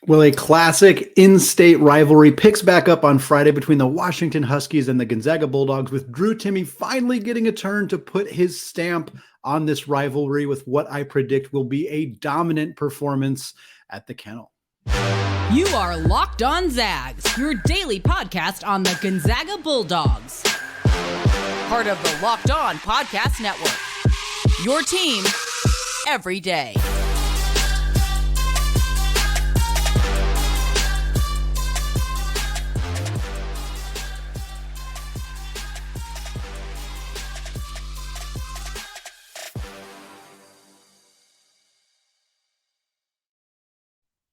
Well, a classic in-state rivalry picks back up on Friday between the Washington Huskies and the Gonzaga Bulldogs, with Drew Timme finally getting a turn to put his stamp on this rivalry with what I predict will be a dominant performance at the Kennel. You are Locked On Zags, your daily podcast on the Gonzaga Bulldogs. Part of the Locked On Podcast Network. Your team every day.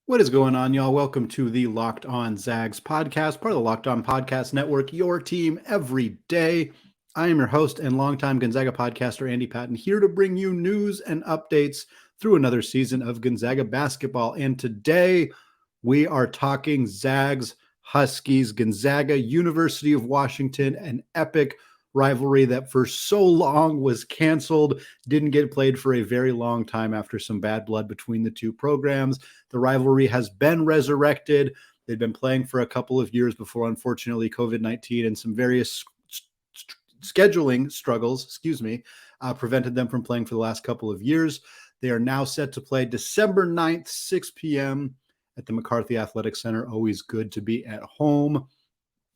What is going on, y'all? Welcome to the Locked On Zags podcast, part of the Locked On Podcast Network, your team every day. I am your host and longtime Gonzaga podcaster, Andy Patton, here to bring you news and updates through another season of Gonzaga basketball. And today we are talking Zags, Huskies, Gonzaga, University of Washington, an epic rivalry that for so long was canceled, didn't get played for a very long time after some bad blood between the two programs. The rivalry has been resurrected. They've been playing for a couple of years before, unfortunately, COVID-19 and some various scheduling struggles, prevented them from playing for the last couple of years. They are now set to play December 9th, 6 p.m. at the McCarthy Athletic Center. Always good to be at home.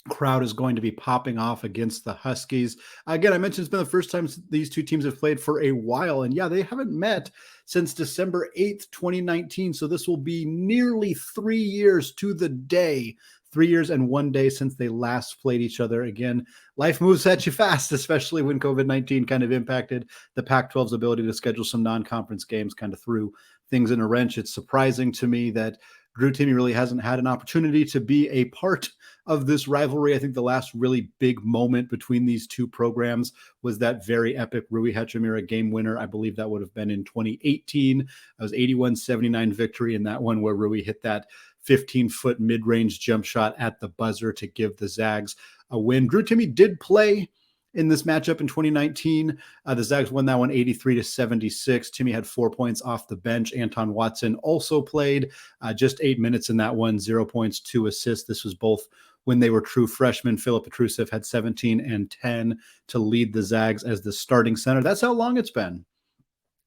Crowd is going to be popping off against the Huskies. Again, I mentioned it's been the first time these two teams have played for a while. And yeah, they haven't met since December 8th, 2019. So this will be nearly 3 years to the day, 3 years and 1 day since they last played each other. Again, life moves at you fast, especially when COVID-19 kind of impacted the Pac-12's ability to schedule some non-conference games, kind of threw things in a wrench. It's surprising to me that Drew Timme really hasn't had an opportunity to be a part of this rivalry. I think the last really big moment between these two programs was that very epic Rui Hachimura game winner. I believe that would have been in 2018. That was 81-79 victory in that one where Rui hit that 15-foot mid-range jump shot at the buzzer to give the Zags a win. Drew Timme did play in this matchup in 2019. The Zags won that one 83-76. Timme had 4 points off the bench. Anton Watson also played just 8 minutes in that one, 0 points, 2 assists. This was both when they were true freshmen. Filip Petrusev had 17 and 10 to lead the Zags as the starting center. That's how long it's been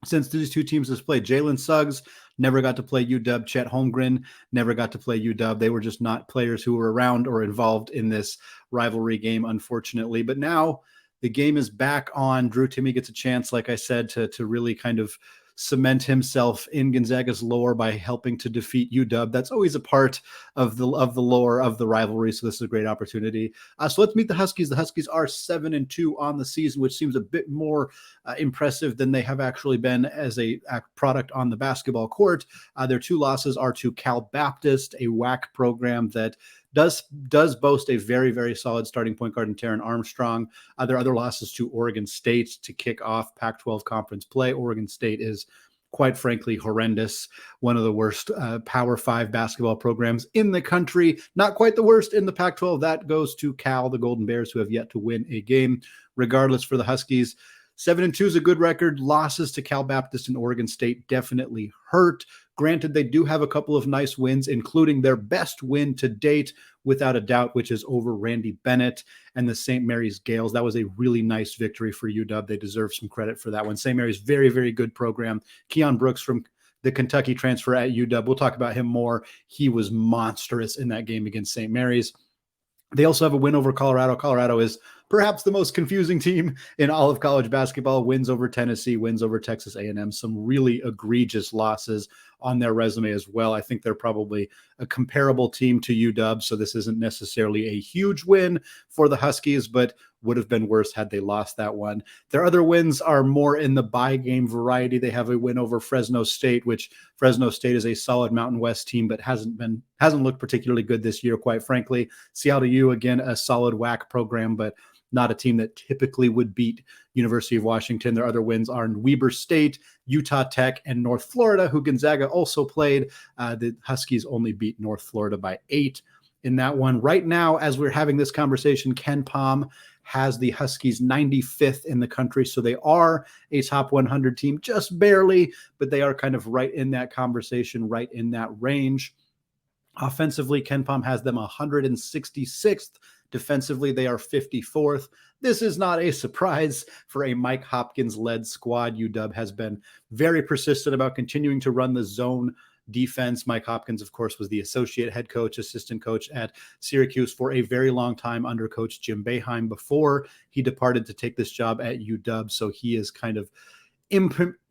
since these two teams have played. Jalen Suggs never got to play UW. Chet Holmgren never got to play UW. They were just not players who were around or involved in this rivalry game, unfortunately. But now the game is back on. Drew Timme gets a chance, like I said, to really kind of cement himself in Gonzaga's lore by helping to defeat UW. That's always a part of the lore of the rivalry. So this is a great opportunity. So let's meet the Huskies. The Huskies are 7-2 on the season, which seems a bit more impressive than they have actually been as a product on the basketball court. Their two losses are to Cal Baptist, a WAC program that does boast a very, very solid starting point guard in Taron Armstrong. Their other losses to Oregon State to kick off Pac-12 conference play. Oregon State is, quite frankly, horrendous. One of the worst Power 5 basketball programs in the country. Not quite the worst in the Pac-12. That goes to Cal, the Golden Bears, who have yet to win a game. Regardless, for the Huskies, 7-2 is a good record. Losses to Cal Baptist and Oregon State definitely hurt. Granted, they do have a couple of nice wins, including their best win to date, without a doubt, which is over Randy Bennett and the St. Mary's Gales. That was a really nice victory for UW. They deserve some credit for that one. St. Mary's, very, very good program. Keion Brooks from the Kentucky transfer at UW. We'll talk about him more. He was monstrous in that game against St. Mary's. They also have a win over Colorado. Colorado is perhaps the most confusing team in all of college basketball. Wins over Tennessee, wins over Texas A&M, some really egregious losses on their resume as well. I think they're probably a comparable team to UW, so this isn't necessarily a huge win for the Huskies, but would have been worse had they lost that one. Their other wins are more in the bye game variety. They have a win over Fresno State, which Fresno State is a solid Mountain West team, but hasn't looked particularly good this year, quite frankly. Seattle U, again, a solid WAC program, but not a team that typically would beat University of Washington. Their other wins are in Weber State, Utah Tech, and North Florida, who Gonzaga also played. The Huskies only beat North Florida by 8 in that one. Right now, as we're having this conversation, Ken Pom has the Huskies 95th in the country. So they are a top 100 team, just barely, but they are kind of right in that conversation, right in that range. Offensively, KenPom has them 166th. Defensively, they are 54th. This is not a surprise for a Mike Hopkins-led squad. UW has been very persistent about continuing to run the zone defense. Mike Hopkins, of course, was the associate head coach, assistant coach at Syracuse for a very long time under coach Jim Boeheim before he departed to take this job at UW. So he is kind of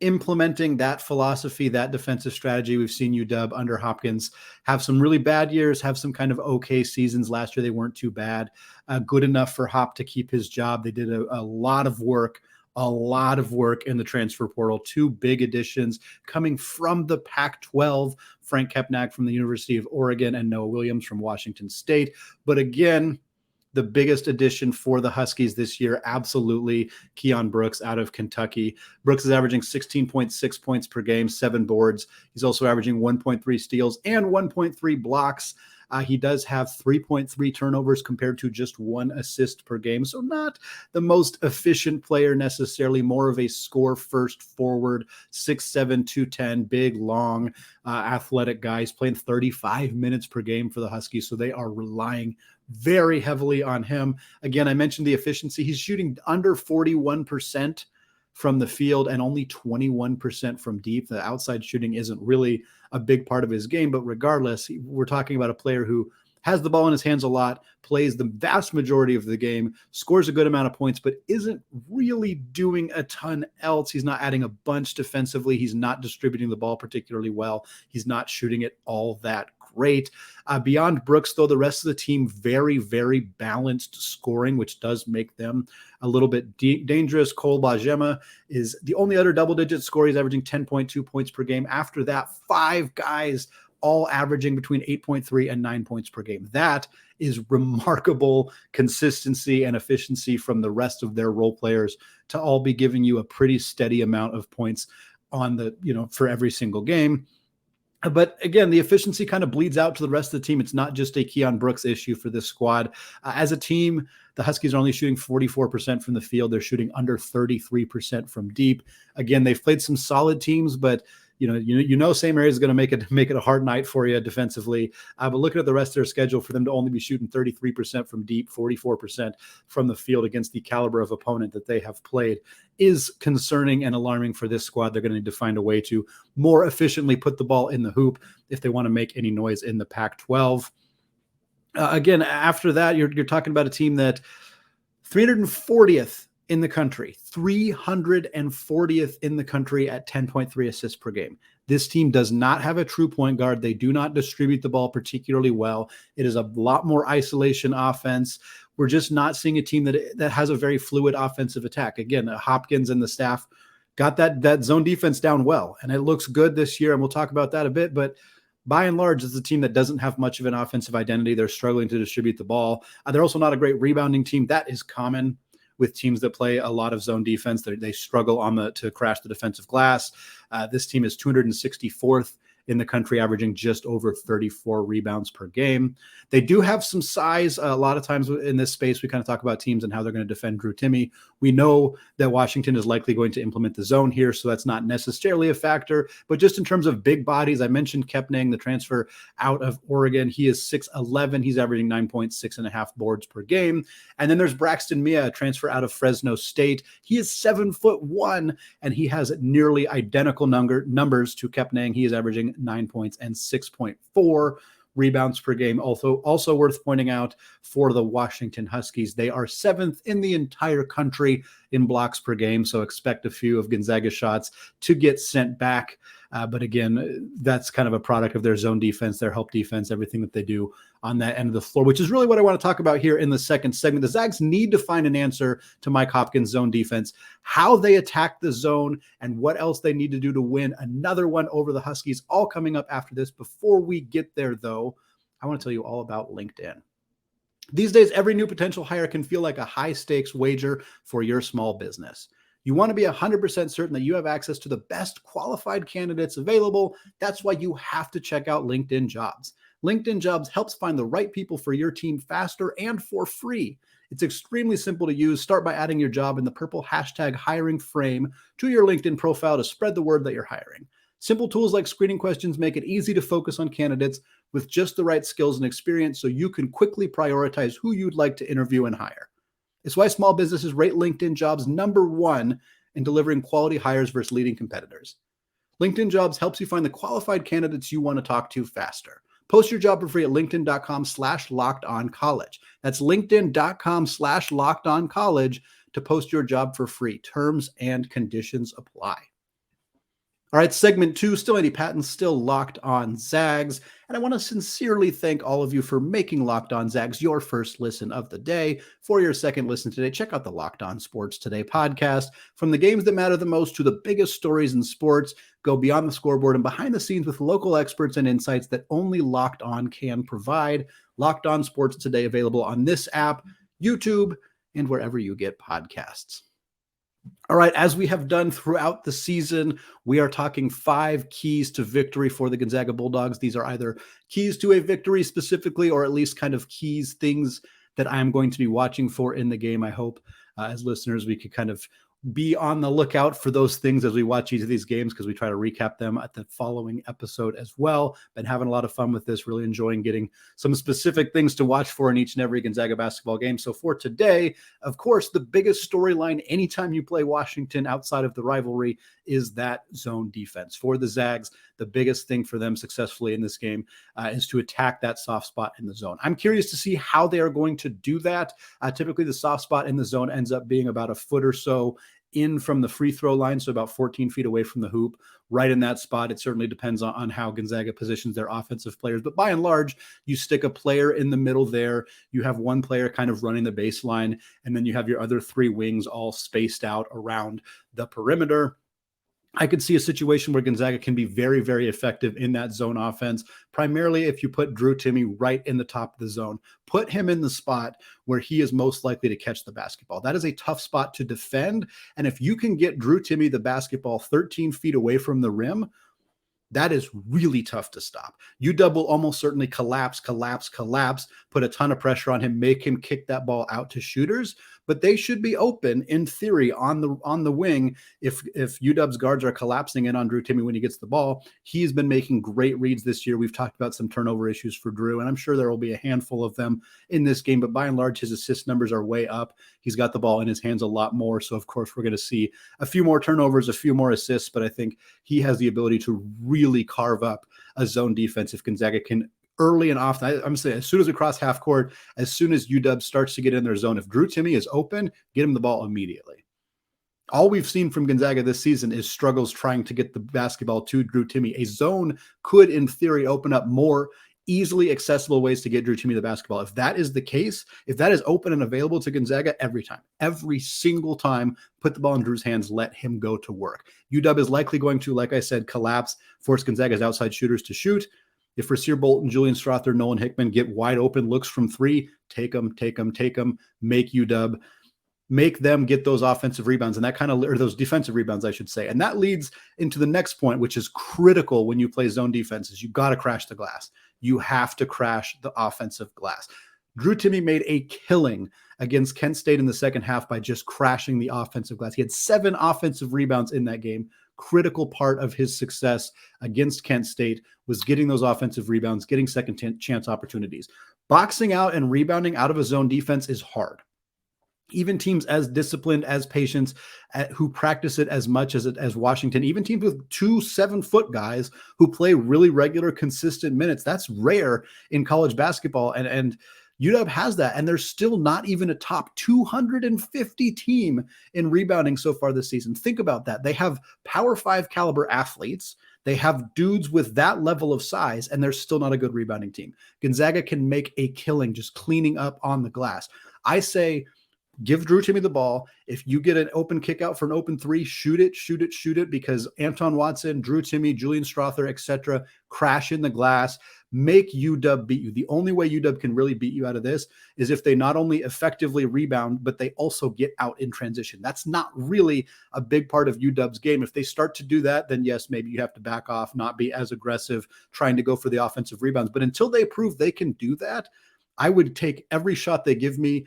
implementing that philosophy, that defensive strategy. We've seen UW under Hopkins have some really bad years, have some kind of okay seasons. Last year, they weren't too bad, good enough for Hop to keep his job. They did a lot of work in the transfer portal. 2 big additions coming from the Pac-12, Frank Kepnack from the University of Oregon and Noah Williams from Washington State. But again, the biggest addition for the Huskies this year, absolutely, Keion Brooks out of Kentucky. Brooks is averaging 16.6 points per game, 7 boards. He's also averaging 1.3 steals and 1.3 blocks. He does have 3.3 turnovers compared to just 1 assist per game. So not the most efficient player necessarily, more of a score-first forward, 6'7", 210, big, long, athletic guy. He's playing 35 minutes per game for the Huskies, so they are relying very heavily on him. Again, I mentioned the efficiency. He's shooting under 41% from the field and only 21% from deep. The outside shooting isn't really a big part of his game, but regardless, we're talking about a player who has the ball in his hands a lot, plays the vast majority of the game, scores a good amount of points, but isn't really doing a ton else. He's not adding a bunch defensively. He's not distributing the ball particularly well. He's not shooting it all that great. Beyond Brooks, though, the rest of the team, very, very balanced scoring, which does make them a little bit dangerous. Cole Bajema is the only other double-digit scorer. He's averaging 10.2 points per game. After that, 5 guys all averaging between 8.3 and 9 points per game. That is remarkable consistency and efficiency from the rest of their role players to all be giving you a pretty steady amount of points on the, for every single game. But again, the efficiency kind of bleeds out to the rest of the team. It's not just a Keion Brooks issue for this squad. As a team, the Huskies are only shooting 44% from the field. They're shooting under 33% from deep. Again, they've played some solid teams, but St. Mary's is going to make it a hard night for you defensively. But looking at the rest of their schedule, for them to only be shooting 33% from deep, 44% from the field against the caliber of opponent that they have played is concerning and alarming for this squad. They're going to need to find a way to more efficiently put the ball in the hoop if they want to make any noise in the Pac-12. Again, after that, you're talking about a team that 340th in the country, 340th in the country at 10.3 assists per game. This team does not have a true point guard. They do not distribute the ball particularly well. It is a lot more isolation offense. We're just not seeing a team that has a very fluid offensive attack. Again, Hopkins and the staff got that zone defense down well, and it looks good this year, and we'll talk about that a bit, but by and large, it's a team that doesn't have much of an offensive identity. They're struggling to distribute the ball. They're also not a great rebounding team. That is common with teams that play a lot of zone defense. They struggle to crash the defensive glass. This team is 264th in the country, averaging just over 34 rebounds per game. They do have some size. A lot of times in this space, we kind of talk about teams and how they're going to defend Drew Timme. We know that Washington is likely going to implement the zone here, so that's not necessarily a factor. But just in terms of big bodies, I mentioned Kepnack, the transfer out of Oregon. He is 6'11". He's averaging 9.6.5 boards per game. And then there's Braxton Mia, a transfer out of Fresno State. He is 7'1", and he has nearly identical numbers to Kepnack. He is averaging 9 points and 6.4 rebounds per game. Also worth pointing out for the Washington Huskies, they are 7th in the entire country in blocks per game. So expect a few of Gonzaga's shots to get sent back. But again, that's kind of a product of their zone defense, their help defense, everything that they do on that end of the floor, which is really what I want to talk about here in the second segment. The Zags need to find an answer to Mike Hopkins' zone defense, how they attack the zone, and what else they need to do to win another one over the Huskies, all coming up after this. Before we get there, though, I want to tell you all about LinkedIn. These days, every new potential hire can feel like a high-stakes wager for your small business. You want to be 100% certain that you have access to the best qualified candidates available. That's why you have to check out LinkedIn Jobs. LinkedIn Jobs helps find the right people for your team faster and for free. It's extremely simple to use. Start by adding your job in the purple hashtag hiring frame to your LinkedIn profile to spread the word that you're hiring. Simple tools like screening questions make it easy to focus on candidates with just the right skills and experience so you can quickly prioritize who you'd like to interview and hire. It's why small businesses rate LinkedIn Jobs #1 in delivering quality hires versus leading competitors. LinkedIn Jobs helps you find the qualified candidates you want to talk to faster. Post your job for free at linkedin.com/lockedoncollege. That's linkedin.com/lockedoncollege to post your job for free. Terms and conditions apply. All right, segment 2, still Andy Patton, still Locked On Zags. And I want to sincerely thank all of you for making Locked On Zags your first listen of the day. For your second listen today, check out the Locked On Sports Today podcast. From the games that matter the most to the biggest stories in sports, go beyond the scoreboard and behind the scenes with local experts and insights that only Locked On can provide. Locked On Sports Today, available on this app, YouTube, and wherever you get podcasts. All right, as we have done throughout the season, we are talking 5 keys to victory for the Gonzaga Bulldogs. These are either keys to a victory specifically, or at least kind of keys, things that I'm going to be watching for in the game. I hope as listeners, we could kind of be on the lookout for those things as we watch each of these games, because we try to recap them at the following episode as well. Been having a lot of fun with this, really enjoying getting some specific things to watch for in each and every Gonzaga basketball game. So for today, of course, the biggest storyline anytime you play Washington outside of the rivalry is that zone defense. For the Zags, the biggest thing for them successfully in this game is to attack that soft spot in the zone. I'm curious to see how they are going to do that. Typically, the soft spot in the zone ends up being about a foot or so in from the free throw line, so about 14 feet away from the hoop, right in that spot. It certainly depends on how Gonzaga positions their offensive players, but by and large, you stick a player in the middle there. You have one player kind of running the baseline, and then you have your other 3 wings all spaced out around the perimeter. I could see a situation where Gonzaga can be very, very effective in that zone offense, primarily if you put Drew Timme right in the top of the zone. Put him in the spot where he is most likely to catch the basketball. That is a tough spot to defend, and if you can get Drew Timme the basketball 13 feet away from the rim, that is really tough to stop. UW will almost certainly collapse, put a ton of pressure on him, make him kick that ball out to shooters, but they should be open in theory on the wing. If UW's guards are collapsing in on Drew Timme when he gets the ball. He's been making great reads this year. We've talked about some turnover issues for Drew, and I'm sure there will be a handful of them in this game, but by and large, his assist numbers are way up. He's got the ball in his hands a lot more. So of course, we're going to see a few more turnovers, a few more assists, but I think he has the ability to really carve up a zone defense if Gonzaga can early and often. I'm saying as soon as we cross half court, as soon as UW starts to get in their zone, if Drew Timme is open, get him the ball immediately. All we've seen from Gonzaga this season is struggles trying to get the basketball to Drew Timme. A zone could, in theory, open up more easily accessible ways to get Drew Timme the basketball. If that is the case, if that is open and available to Gonzaga every single time, put the ball in Drew's hands, let him go to work. UW is likely going to, like I said, collapse, force Gonzaga's outside shooters to shoot. If Rasir Bolton, Julian Strother, Nolan Hickman get wide open looks from 3, take them, make UW, make them get those offensive rebounds, and that kind of, or those defensive rebounds, I should say. And that leads into the next point, which is critical when you play zone defenses. You've got to crash the glass. You have to crash the offensive glass. Drew Timme made a killing against Kent State in the second half by just crashing the offensive glass. He had 7 offensive rebounds in that game. Critical part of his success against Kent State was getting those offensive rebounds, getting second chance opportunities. Boxing out and rebounding out of a zone defense is hard. Even teams as disciplined, as patient, who practice it as much as Washington, even teams with 2 7-foot guys who play really regular, consistent minutes, that's rare in college basketball. And UW has that, and they're still not even a top 250 team in rebounding so far this season. Think about that. They have Power 5 caliber athletes. They have dudes with that level of size, and they're still not a good rebounding team. Gonzaga can make a killing just cleaning up on the glass. I say, give Drew Timme the ball. If you get an open kick out for an open 3, shoot it, because Anton Watson, Drew Timme, Julian Strother, etc., crash in the glass, make UW beat you. The only way UW can really beat you out of this is if they not only effectively rebound, but they also get out in transition. That's not really a big part of UW's game. If they start to do that, then yes, maybe you have to back off, not be as aggressive, trying to go for the offensive rebounds. But until they prove they can do that, I would take every shot they give me,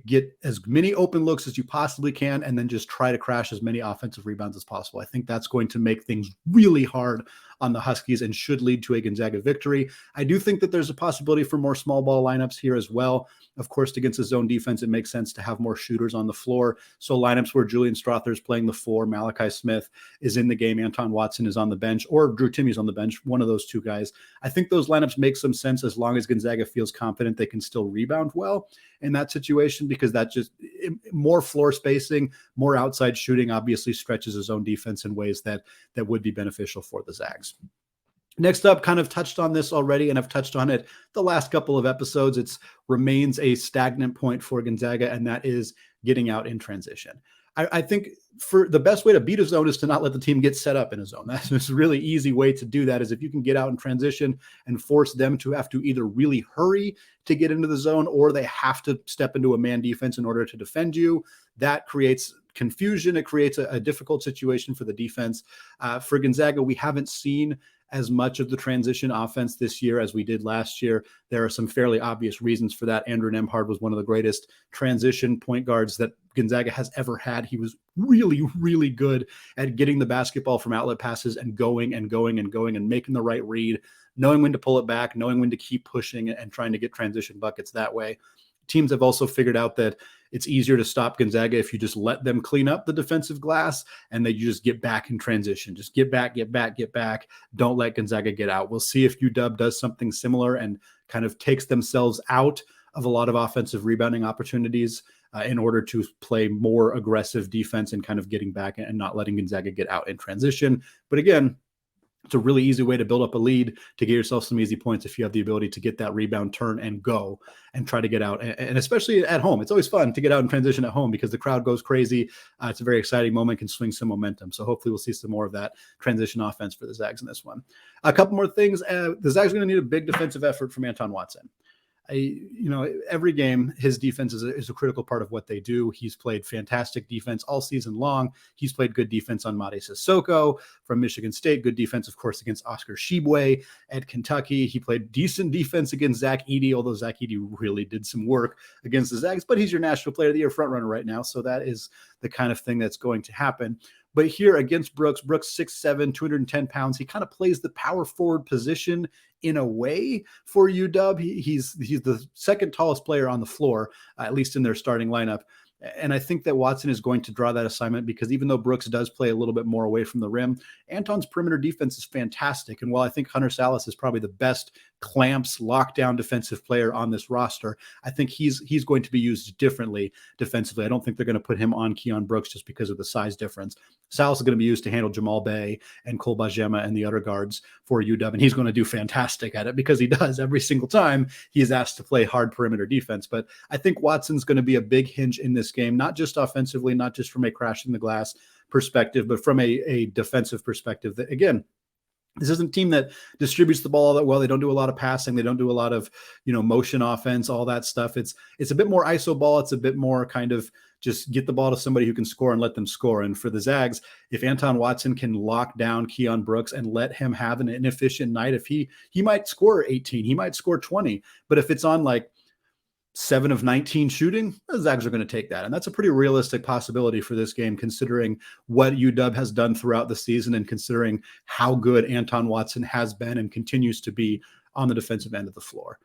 get as many open looks as you possibly can, and then just try to crash as many offensive rebounds as possible. I think that's going to make things really hard on the Huskies and should lead to a Gonzaga victory. I do think that there's a possibility for more small ball lineups here as well. Of course, against a zone defense, it makes sense to have more shooters on the floor. So lineups where Julian Strother is playing the 4, Malachi Smith is in the game, Anton Watson is on the bench, or Drew Timme is on the bench, one of those two guys. I think those lineups make some sense as long as Gonzaga feels confident they can still rebound well in that situation, because that just more floor spacing, more outside shooting obviously stretches his own defense in ways that would be beneficial for the Zags. Next up, kind of touched on this already, and I've touched on it the last couple of episodes. It remains a stagnant point for Gonzaga, and that is getting out in transition. I think for the best way to beat a zone is to not let the team get set up in a zone. That's a really easy way to do that, is if you can get out in transition and force them to have to either really hurry to get into the zone, or they have to step into a man defense in order to defend you. That creates confusion. It creates a difficult situation for the defense. For Gonzaga, we haven't seen as much of the transition offense this year as we did last year. There are some fairly obvious reasons for that. Andrew Nembhard was one of the greatest transition point guards that Gonzaga has ever had. He was really, really good at getting the basketball from outlet passes and going and going and going and making the right read, knowing when to pull it back, knowing when to keep pushing and trying to get transition buckets that way. Teams have also figured out that it's easier to stop Gonzaga if you just let them clean up the defensive glass and then you just get back in transition. Just get back. Don't let Gonzaga get out. We'll see if UW does something similar and kind of takes themselves out of a lot of offensive rebounding opportunities in order to play more aggressive defense and kind of getting back and not letting Gonzaga get out in transition. But again, it's a really easy way to build up a lead, to get yourself some easy points if you have the ability to get that rebound, turn, and go and try to get out. And especially at home, it's always fun to get out in transition at home because the crowd goes crazy. It's a very exciting moment, can swing some momentum. So hopefully we'll see some more of that transition offense for the Zags in this one. A couple more things. The Zags are going to need a big defensive effort from Anton Watson. Every game, his defense is a critical part of what they do. He's played fantastic defense all season long. He's played good defense on Made Sissoko from Michigan State. Good defense, of course, against Oscar Tshiebwe at Kentucky. He played decent defense against Zach Edey, although Zach Edey really did some work against the Zags. But he's your National Player of the Year frontrunner right now, so that is the kind of thing that's going to happen. But here against Brooks 6'7", 210 pounds, he kind of plays the power forward position in a way for UW. He's the second tallest player on the floor, at least in their starting lineup. And I think that Watson is going to draw that assignment because even though Brooks does play a little bit more away from the rim, Anton's perimeter defense is fantastic. And while I think Hunter Salas is probably the best clamps, lockdown defensive player on this roster, I think he's going to be used differently defensively. I don't think they're going to put him on Keion Brooks just because of the size difference. Salas is going to be used to handle Jamal Bay and Cole Bajema and the other guards for UW, and he's going to do fantastic at it because he does every single time he's asked to play hard perimeter defense. But I think Watson's going to be a big hinge in this game, not just offensively, not just from a crashing the glass perspective, but from a defensive perspective. That, again, this isn't a team that distributes the ball all that well. They don't do a lot of passing. They don't do a lot of, motion offense, all that stuff. It's a bit more iso ball. It's a bit more kind of just get the ball to somebody who can score and let them score. And for the Zags, if Anton Watson can lock down Keion Brooks and let him have an inefficient night, if he might score 18, he might score 20. But if it's on like 7 of 19 shooting, the Zags are going to take that. And that's a pretty realistic possibility for this game, considering what UW has done throughout the season and considering how good Anton Watson has been and continues to be on the defensive end of the floor.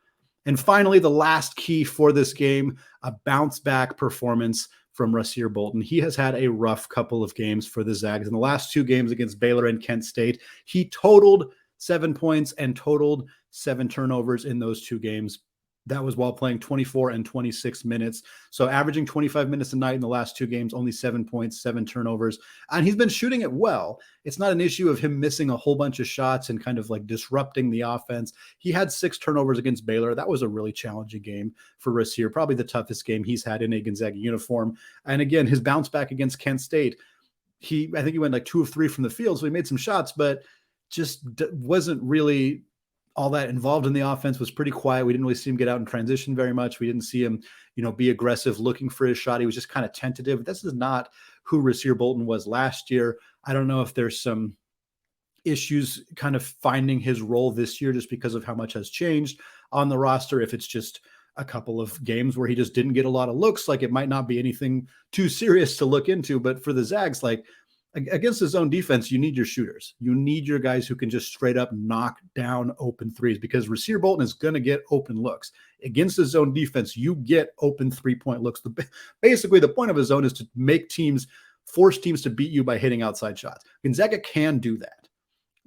And finally, the last key for this game, a bounce back performance from Rasir Bolton. He has had a rough couple of games for the Zags. In the last 2 games against Baylor and Kent State, he totaled 7 points and totaled 7 turnovers in those 2 games. That was while playing 24 and 26 minutes. So averaging 25 minutes a night in the last 2 games, only 7 points, 7 turnovers. And he's been shooting it well. It's not an issue of him missing a whole bunch of shots and kind of like disrupting the offense. He had 6 turnovers against Baylor. That was a really challenging game for Rasir, probably the toughest game he's had in a Gonzaga uniform. And again, his bounce back against Kent State, I think he went like 2 of 3 from the field. So he made some shots, but just wasn't really all that involved in the offense, was pretty quiet. We didn't really see him get out in transition very much. We didn't see him, be aggressive, looking for his shot. He was just kind of tentative. This is not who Rasir Bolton was last year. I don't know if there's some issues kind of finding his role this year just because of how much has changed on the roster. If it's just a couple of games where he just didn't get a lot of looks. Like, it might not be anything too serious to look into, but for the Zags, like, against the zone defense, you need your shooters. You need your guys who can just straight up knock down open threes, because Rasir Bolton is going to get open looks. Against the zone defense, you get open 3-point looks. Basically, the point of a zone is to force teams to beat you by hitting outside shots. Gonzaga can do that.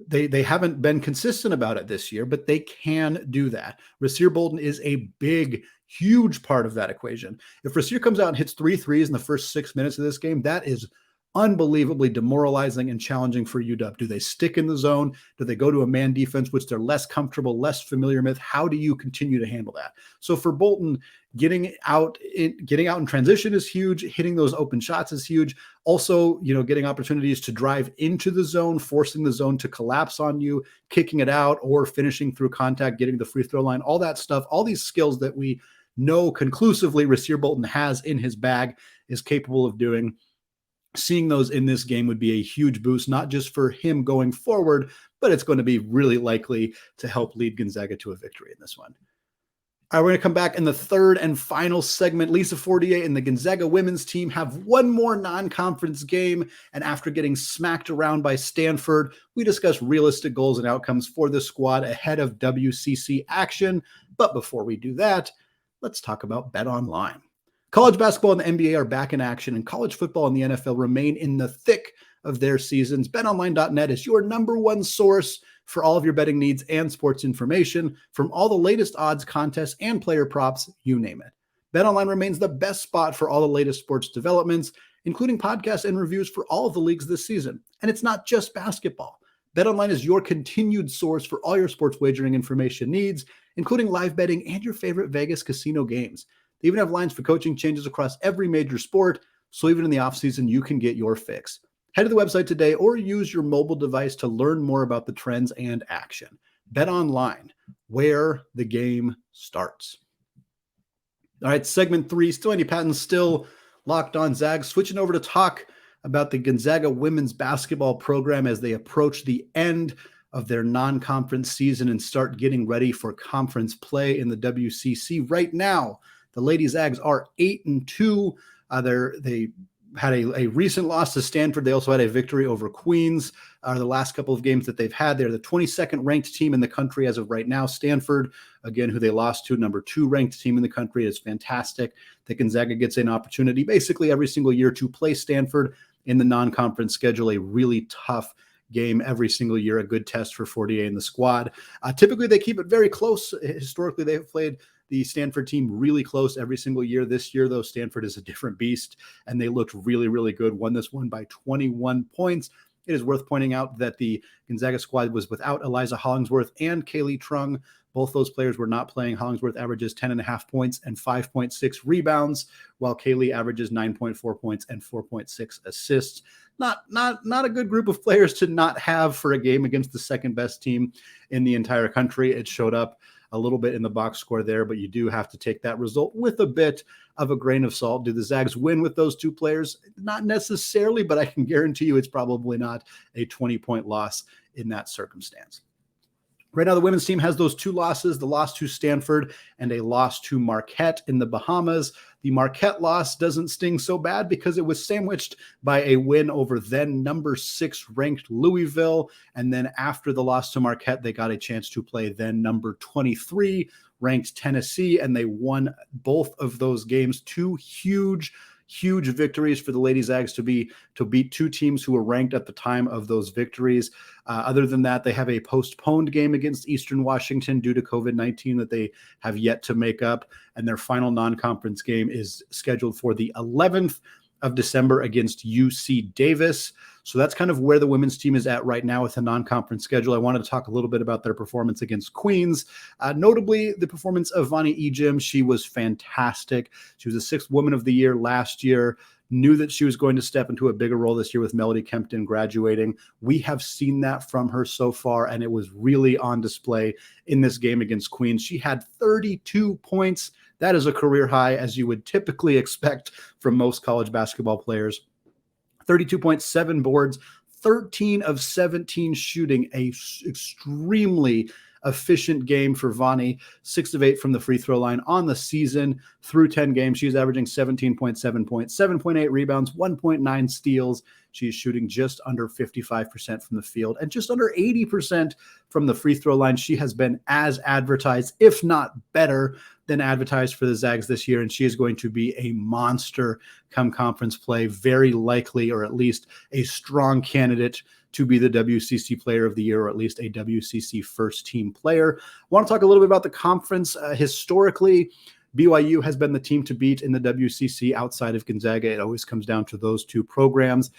They haven't been consistent about it this year, but they can do that. Rasir Bolton is a big, huge part of that equation. If Rasir comes out and hits 3 threes in the first 6 minutes of this game, that is unbelievably demoralizing and challenging for UW. Do they stick in the zone? Do they go to a man defense, which they're less comfortable, less familiar with? How do you continue to handle that? So for Bolton, getting out in transition is huge. Hitting those open shots is huge. Also, getting opportunities to drive into the zone, forcing the zone to collapse on you, kicking it out, or finishing through contact, getting the free throw line, all that stuff, all these skills that we know conclusively Rasir Bolton has in his bag, is capable of doing. Seeing those in this game would be a huge boost, not just for him going forward, but it's going to be really likely to help lead Gonzaga to a victory in this one. All right, we're going to come back in the third and final segment. Lisa Fortier and the Gonzaga women's team have one more non-conference game, and after getting smacked around by Stanford, we discuss realistic goals and outcomes for the squad ahead of WCC action. But before we do that, let's talk about BetOnline. College basketball and the NBA are back in action, and college football and the NFL remain in the thick of their seasons. BetOnline.net is your number one source for all of your betting needs and sports information, from all the latest odds, contests, and player props, you name it. BetOnline remains the best spot for all the latest sports developments, including podcasts and reviews for all of the leagues this season. And it's not just basketball. BetOnline is your continued source for all your sports wagering information needs, including live betting and your favorite Vegas casino games. They even have lines for coaching changes across every major sport, so even in the offseason, you can get your fix. Head to the website today or use your mobile device to learn more about the trends and action. Bet online, where the game starts. All right, segment 3, still Andy Patton, still locked on Zags. Switching over to talk about the Gonzaga women's basketball program as they approach the end of their non-conference season and start getting ready for conference play in the WCC. Right now, the Lady Zags are 8-2. They had a recent loss to Stanford. They also had a victory over Queens. The last couple of games that they've had, they're the 22nd ranked team in the country as of right now. Stanford, again, who they lost to, number 2 ranked team in the country. Is fantastic that Gonzaga gets an opportunity basically every single year to play Stanford in the non-conference schedule. A really tough game every single year, a good test for Fortier and the squad. Typically, they keep it very close. Historically, they have played the Stanford team really close every single year. This year, though, Stanford is a different beast, and they looked really, really good. Won this one by 21 points. It is worth pointing out that the Gonzaga squad was without Eliza Hollingsworth and Kaylee Trung. Both those players were not playing. Hollingsworth averages 10.5 points and 5.6 rebounds, while Kaylee averages 9.4 points and 4.6 assists. Not a good group of players to not have for a game against the second best team in the entire country. It showed up a little bit in the box score there, but you do have to take that result with a bit of a grain of salt. Do the Zags win with those 2 players? Not necessarily, but I can guarantee you it's probably not a 20-point loss in that circumstance. Right now, the women's team has those 2 losses, the loss to Stanford and a loss to Marquette in the Bahamas. The Marquette loss doesn't sting so bad because it was sandwiched by a win over then number 6 ranked Louisville. And then after the loss to Marquette, they got a chance to play then number 23 ranked Tennessee, and they won both of those games. 2 huge victories for the Lady Zags to beat 2 teams who were ranked at the time of those victories. Other than that, they have a postponed game against Eastern Washington due to COVID-19 that they have yet to make up. And their final non-conference game is scheduled for the 11th of December against UC Davis. So that's kind of where the women's team is at right now with the non-conference schedule. I wanted to talk a little bit about their performance against Queens. Notably, the performance of Vonnie Ejim. She was fantastic. She was the 6th Woman of the Year last year. Knew that she was going to step into a bigger role this year with Melody Kempton graduating. We have seen that from her so far, and it was really on display in this game against Queens. She had 32 points. That is a career high, as you would typically expect from most college basketball players. 32.7 boards, 13 of 17 shooting, a extremely efficient game for Vonnie, 6 of 8 from the free throw line on the season through 10 games. She's averaging 17.7 points, 7.8 rebounds, 1.9 steals. She's shooting just under 55% from the field and just under 80% from the free throw line. She has been as advertised, if not better than advertised for the Zags this year, and she is going to be a monster come conference play, very likely, or at least a strong candidate to be the WCC Player of the Year, or at least a WCC first team player. I want to talk a little bit about the conference. Historically, BYU has been the team to beat in the WCC outside of Gonzaga. It always comes down to those two programs.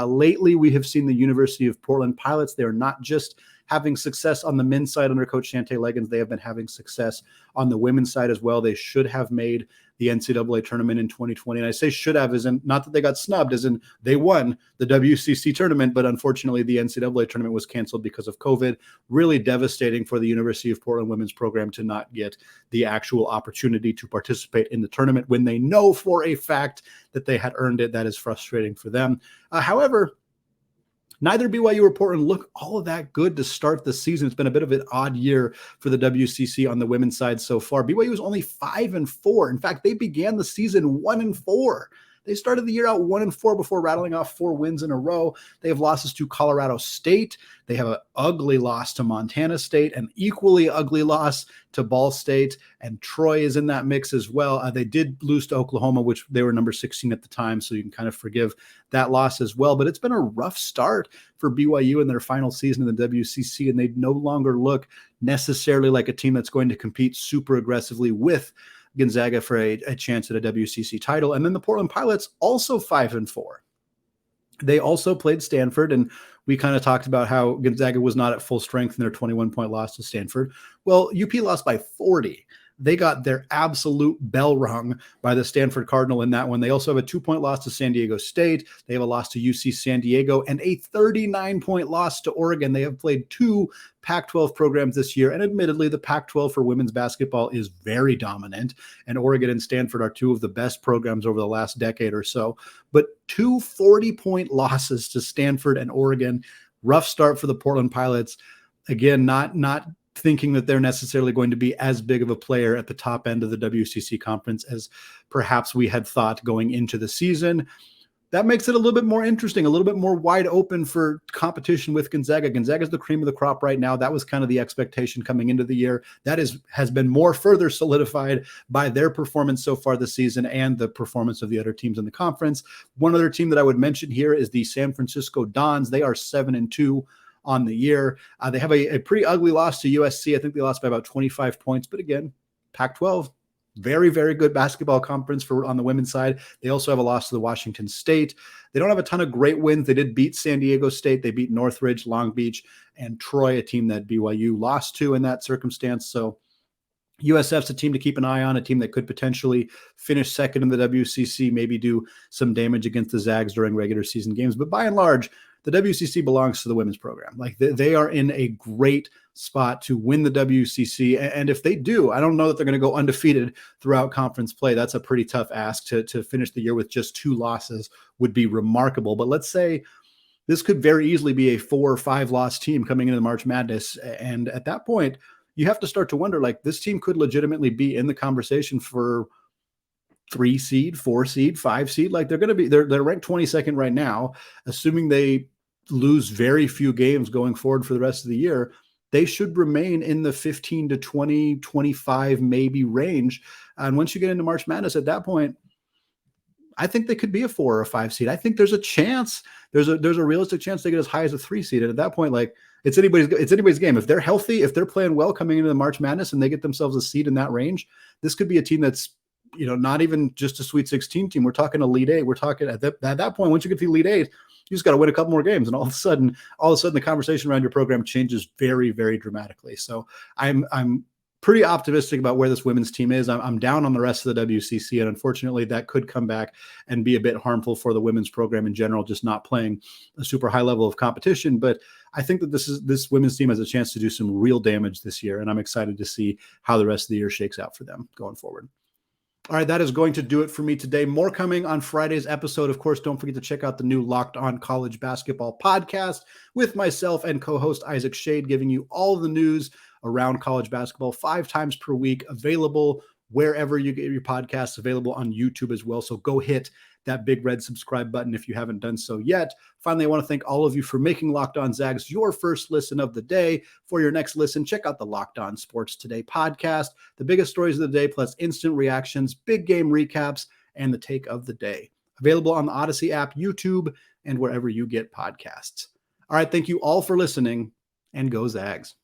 Lately, we have seen the University of Portland Pilots. They are not just having success on the men's side under Coach Shante Leggins. They have been having success on the women's side as well. They should have made the NCAA tournament in 2020. And I say should have as in not that they got snubbed, as in they won the WCC tournament, but unfortunately the NCAA tournament was canceled because of COVID. Really devastating for the University of Portland women's program to not get the actual opportunity to participate in the tournament when they know for a fact that they had earned it. That is frustrating for them. However, neither BYU or Portland look all of that good to start the season. It's been a bit of an odd year for the WCC on the women's side so far. BYU is only 5-4. In fact, they began the season 1-4. They started the year out 1-4 before rattling off 4 wins in a row. They have losses to Colorado State. They have an ugly loss to Montana State, an equally ugly loss to Ball State, and Troy is in that mix as well. They did lose to Oklahoma, which they were number 16 at the time, so you can kind of forgive that loss as well. But it's been a rough start for BYU in their final season in the WCC, and they no longer look necessarily like a team that's going to compete super aggressively with Gonzaga for a chance at a WCC title. And then the Portland Pilots also 5-4. They also played Stanford, and we kind of talked about how Gonzaga was not at full strength in their 21-point loss to Stanford. Well, UP lost by 40. They got their absolute bell rung by the Stanford Cardinal in that one. They also have a 2-point loss to San Diego State. They have a loss to UC San Diego and a 39-point loss to Oregon. They have played 2 Pac-12 programs this year, and admittedly, the Pac-12 for women's basketball is very dominant, and Oregon and Stanford are 2 of the best programs over the last decade or so. But 2 40-point losses to Stanford and Oregon. Rough start for the Portland Pilots. Again, not thinking that they're necessarily going to be as big of a player at the top end of the WCC conference as perhaps we had thought going into the season. That makes it a little bit more interesting, a little bit more wide open for competition with Gonzaga. Gonzaga is the cream of the crop right now. That was kind of the expectation coming into the year. That has been more further solidified by their performance so far this season and the performance of the other teams in the conference. One other team that I would mention here is the San Francisco Dons. They are 7-2 on the year. They have a pretty ugly loss to USC. I think they lost by about 25 points. But again, Pac-12, very, very good basketball conference on the women's side. They also have a loss to the Washington State. They don't have a ton of great wins. They did beat San Diego State. They beat Northridge, Long Beach, and Troy, a team that BYU lost to in that circumstance. So USF's a team to keep an eye on, a team that could potentially finish second in the WCC, maybe do some damage against the Zags during regular season games. But by and large, the WCC belongs to the women's program. Like they are in a great spot to win the WCC. And if they do, I don't know that they're going to go undefeated throughout conference play. That's a pretty tough ask to finish the year with just 2 losses would be remarkable. But let's say this could very easily be a 4 or 5 loss team coming into the March Madness. And at that point, you have to start to wonder, like, this team could legitimately be in the conversation for 3 seed, 4 seed, 5 seed. Like they're ranked 22nd right now, assuming they lose very few games going forward for the rest of the year. They should remain in the 15 to 20, 25 maybe range. And once you get into March Madness at that point, I think they could be a 4 or a 5 seed. I think there's a chance, there's a realistic chance they get as high as a 3 seed. And at that point, like it's anybody's game. If they're healthy, if they're playing well coming into the March Madness and they get themselves a seed in that range, this could be a team that's, not even just a Sweet 16 team. We're talking Elite 8. We're talking at that point, once you get to the Elite 8, you just got to win a couple more games. And all of a sudden, the conversation around your program changes very, very dramatically. So I'm pretty optimistic about where this women's team is. I'm down on the rest of the WCC. And unfortunately, that could come back and be a bit harmful for the women's program in general, just not playing a super high level of competition. But I think that this women's team has a chance to do some real damage this year. And I'm excited to see how the rest of the year shakes out for them going forward. All right, that is going to do it for me today. More coming on Friday's episode. Of course, don't forget to check out the new Locked On College Basketball podcast with myself and co-host Isaac Shade, giving you all the news around college basketball 5 times per week, available wherever you get your podcasts, available on YouTube as well. So go hit that big red subscribe button if you haven't done so yet. Finally, I want to thank all of you for making Locked On Zags your first listen of the day. For your next listen, check out the Locked On Sports Today podcast, the biggest stories of the day, plus instant reactions, big game recaps, and the take of the day. Available on the Odyssey app, YouTube, and wherever you get podcasts. All right, thank you all for listening, and go Zags.